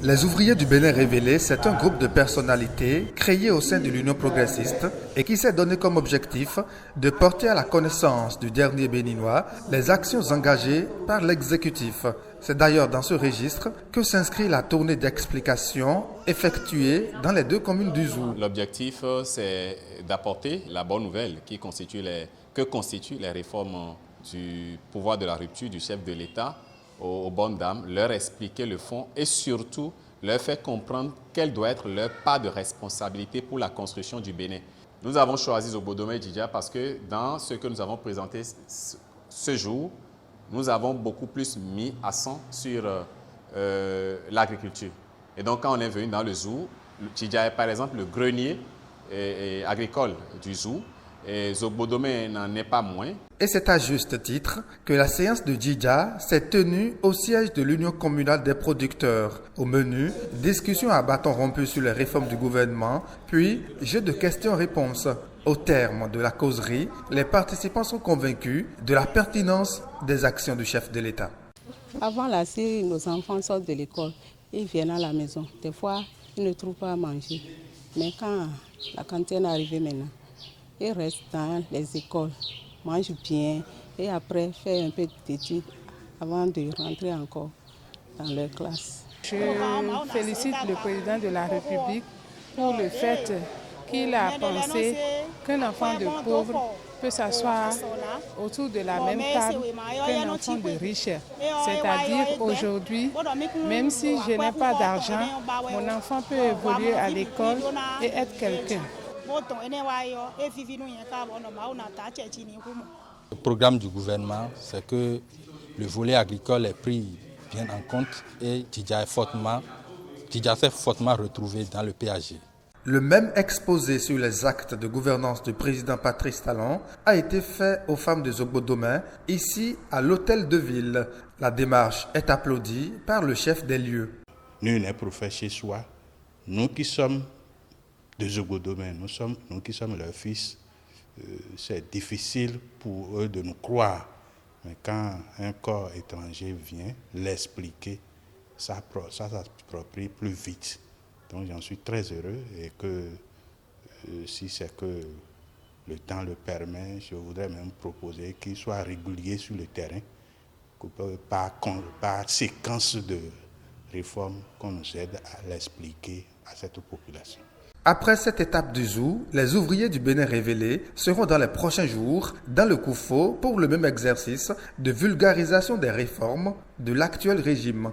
Les ouvriers du Bénin révélé, c'est un groupe de personnalités créé au sein de l'Union progressiste et qui s'est donné comme objectif de porter à la connaissance du dernier Béninois les actions engagées par l'exécutif. C'est d'ailleurs dans ce registre que s'inscrit la tournée d'explication effectuée dans les deux communes du Zou. L'objectif, c'est d'apporter la bonne nouvelle que constituent les réformes du pouvoir de la rupture du chef de l'État aux bonnes dames, leur expliquer le fond et surtout leur faire comprendre quelle doit être leur part de responsabilité pour la construction du Bénin. Nous avons choisi Zogbodomé et Djidja parce que dans ce que nous avons présenté ce jour, nous avons beaucoup plus mis accent sur l'agriculture. Et donc quand on est venu dans le Zou, Djidja est par exemple le grenier agricole du Zou, et Zogbodomé n'en est pas moins. Et c'est à juste titre que la séance de Djidja s'est tenue au siège de l'Union communale des producteurs. Au menu, discussion à bâton rompu sur les réformes du gouvernement, puis jeu de questions-réponses. Au terme de la causerie, les participants sont convaincus de la pertinence des actions du chef de l'État. Avant là, si nos enfants sortent de l'école, ils viennent à la maison. Des fois, ils ne trouvent pas à manger. Mais quand la cantine est arrivée maintenant, ils restent dans les écoles, mangent bien et après font un peu d'études avant de rentrer encore dans leur classe. Je félicite le président de la République pour le fait qu'il a pensé qu'un enfant de pauvre peut s'asseoir autour de la même table qu'un enfant de riche. C'est-à-dire aujourd'hui, même si je n'ai pas d'argent, mon enfant peut évoluer à l'école et être quelqu'un. Le programme du gouvernement, c'est que le volet agricole est pris bien en compte et Djidja s'est fortement retrouvé dans le PAG. Le même exposé sur les actes de gouvernance du président Patrice Talon a été fait aux femmes de Zogbodomé, ici à l'hôtel de ville. La démarche est applaudie par le chef des lieux. Nul n'est prophète chez soi. Nous qui sommes de Zogbodomé, nous qui sommes leurs fils, c'est difficile pour eux de nous croire. Mais quand un corps étranger vient l'expliquer, ça s'approprie plus vite. Donc j'en suis très heureux et que si c'est que le temps le permet, je voudrais même proposer qu'il soit régulier sur le terrain, par séquence de réformes qu'on nous aide à l'expliquer à cette population. Après cette étape du Zou, les ouvriers du Bénin révélé seront dans les prochains jours dans le Koufo pour le même exercice de vulgarisation des réformes de l'actuel régime.